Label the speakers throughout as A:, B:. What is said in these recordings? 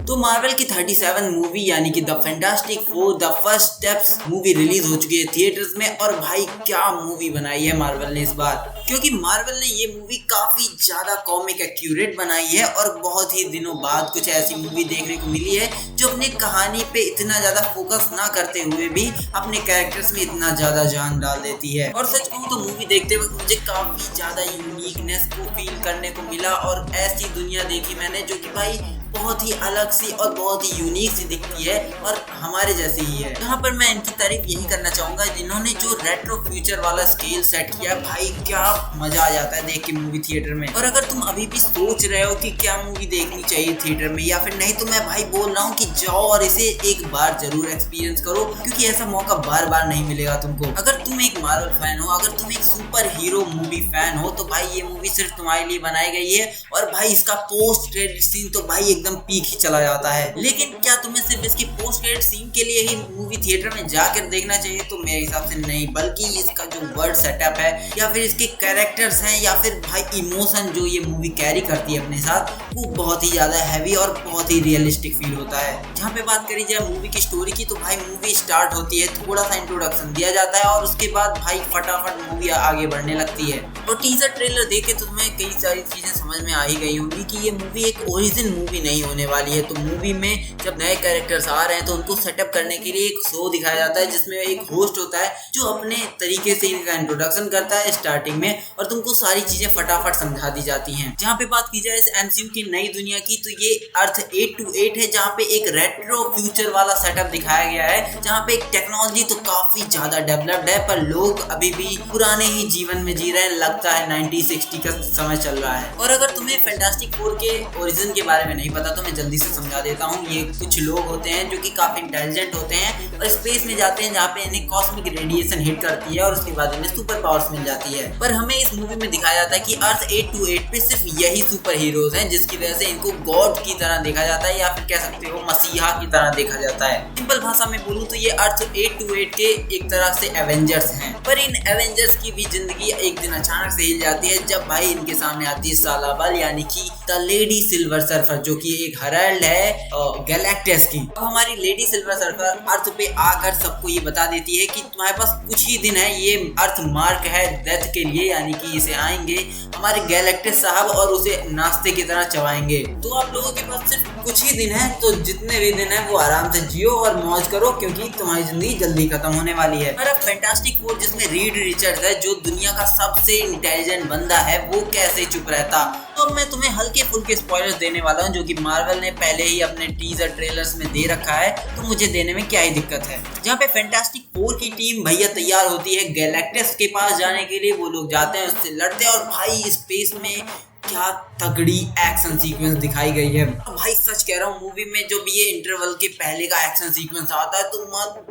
A: तो मार्वल की 37 मूवी यानी कि the fantastic four the first steps movie release हो चुकी है थिएटर्स में। और भाई क्या मूवी बनाई है मार्वल ने इस बार, क्योंकि मार्वल ने ये मूवी काफी ज्यादा कॉमिक एक्यूरेट बनाई है और बहुत ही दिनों बाद कुछ ऐसी मूवी देखने को मिली है जो अपने कहानी पे इतना ज्यादा फोकस ना करते हुए भी अपने कैरेक्टर्स में इतना ज्यादा जान डाल देती है। और सच कहूँ तो मूवी देखते वक्त मुझे काफी ज्यादा यूनिकनेस को फील करने को मिला और ऐसी दुनिया देखी मैंने जो कि भाई बहुत ही अलग सी और बहुत ही यूनिक सी दिखती है और हमारे जैसी ही है। यहाँ पर मैं इनकी तारीफ यही करना चाहूंगा जिन्होंने जो रेट्रो फ्यूचर वाला स्केल सेट किया, भाई क्या मजा आ जाता है देख के मूवी थिएटर में। और अगर तुम अभी भी सोच रहे हो कि क्या मूवी देखनी चाहिए थिएटर में या फिर नहीं, तो मैं भाई बोल रहा हूँ कि जाओ और इसे एक बार जरूर एक्सपीरियंस करो, क्योंकि ऐसा मौका बार बार नहीं मिलेगा तुमको। अगर तुम एक मार्वल फैन हो, अगर तुम एक सुपर हीरो मूवी फैन हो, तो भाई ये मूवी सिर्फ तुम्हारे लिए बनाई गई है। और भाई इसका पोस्ट क्रेडिट सीन तो भाई एकदम पीक ही चला जाता है। लेकिन क्या तुम्हें सिर्फ इसकी पोस्ट क्रेडिट सीन के लिए ही मूवी थिएटर में जाकर देखना चाहिए? तो मेरे हिसाब से नहीं, बल्कि इसका जो वर्ड सेटअप है या फिर इसके कैरेक्टर्स हैं या फिर भाई इमोशन जो ये मूवी कैरी करती है अपने साथ, वो बहुत ही ज्यादा हैवी और बहुत ही रियलिस्टिक फील होता है। जहाँ पे बात करी जाए मूवी की स्टोरी की, तो भाई मूवी स्टार्ट होती है, थोड़ा सा इंट्रोडक्शन दिया जाता है और उसके बाद भाई फटाफट मूवी आगे बढ़ने लगती है। और टीजर ट्रेलर देख के तो तुम्हें कई सारी चीजें समझ में आ ही गई होंगी कि ये मूवी एक ओरिजिन मूवी नहीं होने वाली है। तो मूवी में जब नए कैरेक्टर्स आ रहे हैं तो उनको सेटअप करने के लिए एक शो दिखाया जाता है जिसमें एक होस्ट होता है जो अपने तरीके से इनका इंट्रोडक्शन करता है स्टार्टिंग में और तुमको सारी चीजें फटाफट समझा दी जाती हैं। जहाँ पे बात की जाए इस एमसीयू की नई दुनिया की, तो ये अर्थ 828 है, जहाँ पे एक रेट्रो फ्यूचर वाला सेटअप दिखाया गया है, जहाँ पे एक टेक्नोलॉजी तो काफी ज्यादा डेवलप्ड है पर लोग अभी भी पुराने ही जीवन में जी रहे हैं। लगता है 1960 का समय चल रहा है। और अगर तुम्हें फैंटास्टिक फोर के ओरिजिन के बारे में नहीं पता तो मैं जल्दी से समझा देता हूँ। ये कुछ लोग होते हैं जो कि काफी इंटेलिजेंट होते हैं और स्पेस में जाते हैं जहाँ पे इन्हें कॉस्मिक रेडिएशन हिट करती है और उसके बाद इन्हें सुपर पावर्स मिल जाती है। पर हमें इस मूवी में दिखाया जाता है कि अर्थ 828 पे सिर्फ यही सुपर हीरोज हैं, जिसकी वजह से इनको गॉड की तरह देखा जाता है या फिर कह सकते हो मसीहा की तरह देखा जाता है। सिंपल भाषा में बोलूँ तो ये अर्थ 828 के एक तरह से एवेंजर्स हैं। पर इन एवेंजर्स की भी जिंदगी एक दिन अचानक से हिल जाती है जब भाई इनके सामने आती है सालाबल यानी कि द लेडी सिल्वर सर्फर, जो कि एक हरल्ड है गैलेक्टस की। अब हमारी लेडी सिल्वर सर्फर अर्थ पे आकर सबको ये बता देती है कि तुम्हारे पास कुछ ही दिन है, ये अर्थ मार्क है डेथ के लिए, यानी कि इसे आएंगे हमारे गैलेक्टस साहब और उसे नाश्ते की तरह चबाएंगे। तो आप लोगों के पास सिर्फ कुछ ही दिन है, तो जितने भी दिन है वो आराम से जियो और मौज करो, क्योंकि तुम्हारी जिंदगी जल्दी खत्म होने वाली है। पर अब फैंटास्टिक फोर जिसमें रीड रिचर्ड्स है, जो दुनिया का सबसे इंटेलिजेंट बंदा है, वो कैसे चुप रहता? तो मैं तुम्हें हल्के फुल्के स्पॉयलर्स देने वाला हूँ जो कि मार्वल ने पहले ही अपने टीजर ट्रेलर्स में दे रखा है, तो मुझे देने में क्या ही दिक्कत है। जहाँ पे फैंटास्टिक फोर की टीम भैया तैयार होती है गैलेक्टस के पास जाने के लिए, वो लोग जाते हैं, उससे लड़ते हैं और भाई स्पेस में क्या तगड़ी एक्शन सीक्वेंस दिखाई गई है। भाई सच कह रहा हूँ, मूवी में जब ये इंटरवल के पहले का एक्शन सीक्वेंस आता है तो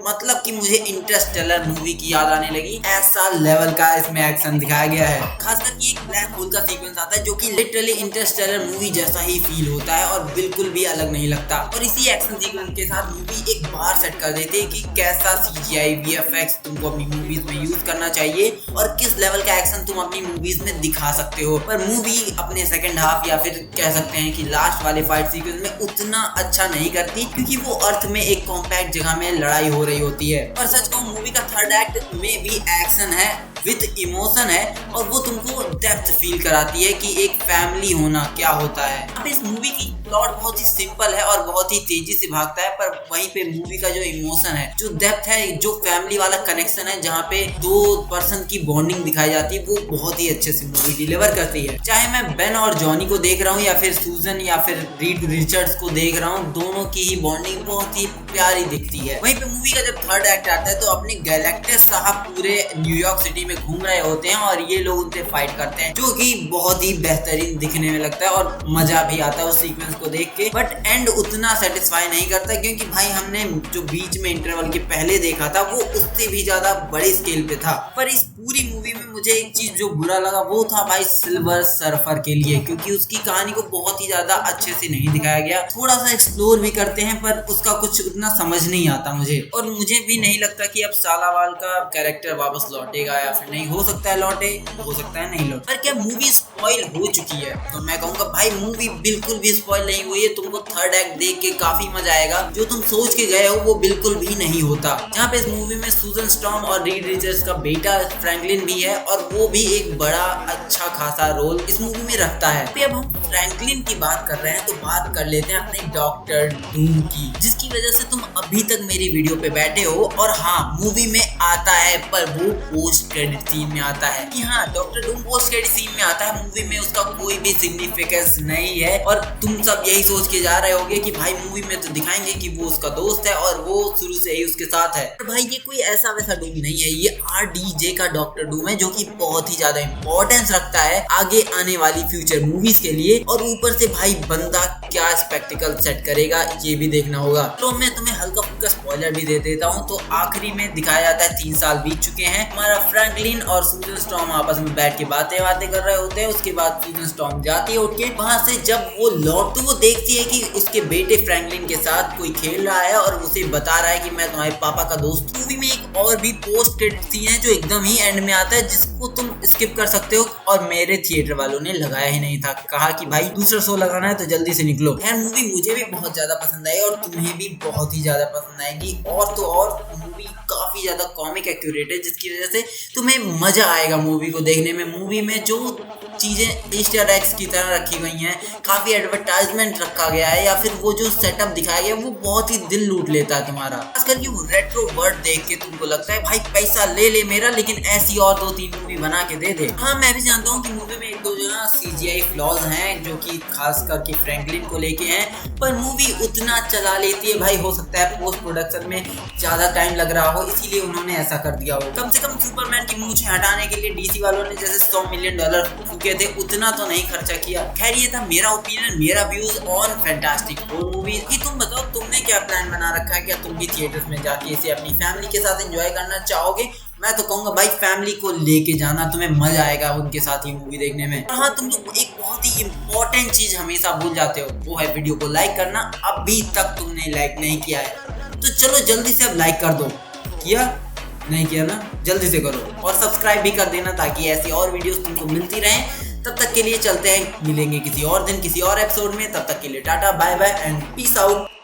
A: मतलब कि मुझे इंटरस्टेलर मूवी की याद आने लगी। ऐसा लेवल का इसमें एक्शन दिखाया गया है। खासकर कि एक ब्लैक होल का सीक्वेंस आता है जो कि लिटरली इंटरस्टेलर मूवी जैसा ही फील होता है और बिल्कुल भी अलग नहीं लगता। और इसी एक्शन सीक्वेंस के साथ मूवी एक बार सेट कर देती है कि कैसा CGI VFX तुमको अपनी मूवीज में यूज करना चाहिए और किस लेवल का एक्शन तुम अपनी मूवीज में दिखा सकते हो। पर मूवी अपने सेकंड हाफ या फिर कह सकते हैं कि लास्ट वाले फाइट सीक्वेंस में उतना अच्छा नहीं करती, क्योंकि वो अर्थ में एक कॉम्पैक्ट जगह में लड़ाई हो रही होती है। और सच कहूं मूवी का थर्ड एक्ट में भी एक्शन है विद इमोशन है और वो तुमको डेप्थ फील कराती है कि एक फैमिली होना क्या होता है। अब इस मूवी की प्लॉट बहुत ही सिंपल है और बहुत ही तेजी से भागता है, पर वहीं पे मूवी का जो इमोशन है, जो डेप्थ है, जो फैमिली वाला कनेक्शन है, जहाँ पे दो पर्सन की बॉन्डिंग दिखाई जाती है, वो बहुत ही अच्छे से मूवी डिलीवर करती है। चाहे मैं बेन और जॉनी को देख रहा हूँ या फिर सूजन या फिर रीड रिचर्ड्स को देख रहा हूँ, दोनों की ही बॉन्डिंग बहुत ही प्यारी दिखती है। वहीं पे मूवी का जब थर्ड एक्ट आता है तो अपने गैलेक्टस साहब पूरे न्यूयॉर्क सिटी में घूम रहे होते हैं और ये लोग उनसे फाइट करते हैं, जो कि बहुत ही बेहतरीन दिखने में लगता है और मजा भी आता है उस सीक्वेंस को देख के। बट एंड उतना सेटिस्फाई नहीं करता, क्योंकि भाई हमने जो बीच में इंटरवल के पहले देखा था वो उससे भी ज्यादा बड़े स्केल पे था। पर इस पूरी मूवी में मुझे एक चीज जो बुरा लगा वो था भाई सिल्वर सर्फर के लिए, क्योंकि उसकी कहानी को बहुत ही ज्यादा अच्छे से नहीं दिखाया गया। थोड़ा सा एक्सप्लोर भी करते हैं पर उसका कुछ उतना समझ नहीं आता मुझे, और मुझे भी नहीं लगता कि अब सालावाल का कैरेक्टर वापस लौटेगा या फिर नहीं। हो सकता है लौटे, हो सकता है नहीं लौटे। पर क्या मूवी स्पॉइल हो चुकी है? तो मैं कहूँगा भाई मूवी बिल्कुल भी स्पॉइल नहीं हुई है। तुमको थर्ड एक्ट देख के काफी मजा आएगा। जो तुम सोच के गए हो वो बिल्कुल भी नहीं होता। जहाँ पे इस मूवी में सूजन स्टॉर्म और रीड रिचर्ड्स का बेटा फ्रैंकलिन भी है, और वो भी एक बड़ा अच्छा खासा रोल इस मूवी में रखता है। अब हम फ्रैंकलिन की बात कर रहे हैं तो बात कर लेते हैं अपने डॉक्टर डूम की, जिसकी वजह से तुम अभी तक मेरी वीडियो पे बैठे हो। और हाँ, मूवी में आता है पर वो पोस्ट क्रेडिट सीन में आता है कि हाँ, doctor Doom post credit scene में आता है। मूवी में उसका कोई भी सिग्निफिकेंस नहीं है, और तुम सब यही सोच के जा रहे होगे कि भाई मूवी में तो दिखाएंगे कि वो उसका दोस्त है और वो शुरू से ही उसके साथ है। पर भाई ये कोई ऐसा वैसा डूम नहीं है, ये RDJ का डॉक्टर डूम है, जो कि बहुत ही ज्यादा इंपॉर्टेंस रखता है आगे आने वाली फ्यूचर मूवीज के लिए। और ऊपर से भाई बंदा क्या स्पेक्टिकल सेट करेगा ये भी देखना होगा। तो मैं तुम्हें हल्का फुल्का स्पॉइलर भी दे देता हूँ। तो आखिरी में दिखाया जाता है 3 साल बीत चुके हैं, हमारा फ्रैंकलिन और सूजन स्टॉर्म आपस में बैठ के बातें कर रहे होते हैं। उसके बाद सूजन स्टॉर्म जाती है उठ के वहां से। जब वो लौट तो वो देखती है कि उसके बेटे फ्रैंकलिन के साथ कोई खेल रहा है और उसे बता रहा है कि मैं तुम्हारे पापा का दोस्त। मूवी में एक और भी पोस्ट क्रेडिट सीन है जो एकदम ही एंड में आता है, जिसको तुम स्किप कर सकते हो, और मेरे थिएटर वालों ने लगाया ही नहीं था। कहा कि भाई दूसरा शो लगाना है तो जल्दी से निकलो। खैर मूवी मुझे भी बहुत ज्यादा पसंद आई और तुम्हें भी बहुत ही ज्यादा पसंद आएगी। और तो और मूवी काफी ज्यादा कॉमिक एक्यूरेट है, जिसकी वजह से तुम्हें मजा आएगा मूवी को देखने में। मूवी में जो चीजें ईस्टर एग्स की तरह रखी गई हैं, काफी एडवर्टाइजमेंट रखा गया है, या फिर वो जो सेटअप दिखाया गया वो बहुत ही दिल लूट लेता है तुम्हारा। खासकर कि वो रेट्रो वर्ड देख के तुमको लगता है भाई पैसा ले ले मेरा, लेकिन ऐसी और 2-3 मूवी बना के दे दे। हाँ मैं भी जानता हूँ कि मूवी में 1-2 CGI फ्लॉज हैं जो कि खास करके फ्रैंकलिन को लेके हैं, पर मूवी उतना चला लेती है भाई। हो सकता है पोस्ट प्रोडक्शन में ज्यादा टाइम लग रहा हो, इसीलिए उन्होंने ऐसा कर दिया हो। कम से कम सुपरमैन की मूंछें हटाने के लिए DC वालों ने जैसे $100 मिलियन फूके थे, उतना तो नहीं खर्चा किया। खैर ये था मेरा ओपिनियन, मेरा views on fantastic four movie की। तुम बताओ तुमने क्या प्लान बना रखा है? क्या तुम भी थिएटर्स में जाके इसे अपनी फैमिली के साथ एंजॉय करना चाहोगे? मैं तो कहूंगा भाई फैमिली को लेके जाना, तुम्हें मजा आएगा उनके साथ ही मूवी देखने में। हाँ तुम लोग एक बहुत ही इंपॉर्टेंट चीज हमेशा भूल जाते हो, वो है वीडियो को लाइक करना। अभी तक तुमने लाइक नहीं किया है तो चलो जल्दी से अब लाइक कर दो। किया? नहीं किया ना? जल्दी से करो, और सब्सक्राइब भी कर देना ताकि ऐसी और वीडियोस तुमको मिलती रहें। तब तक के लिए चलते हैं, मिलेंगे किसी और दिन किसी और एपिसोड में। तब तक के लिए tata bye bye and peace out.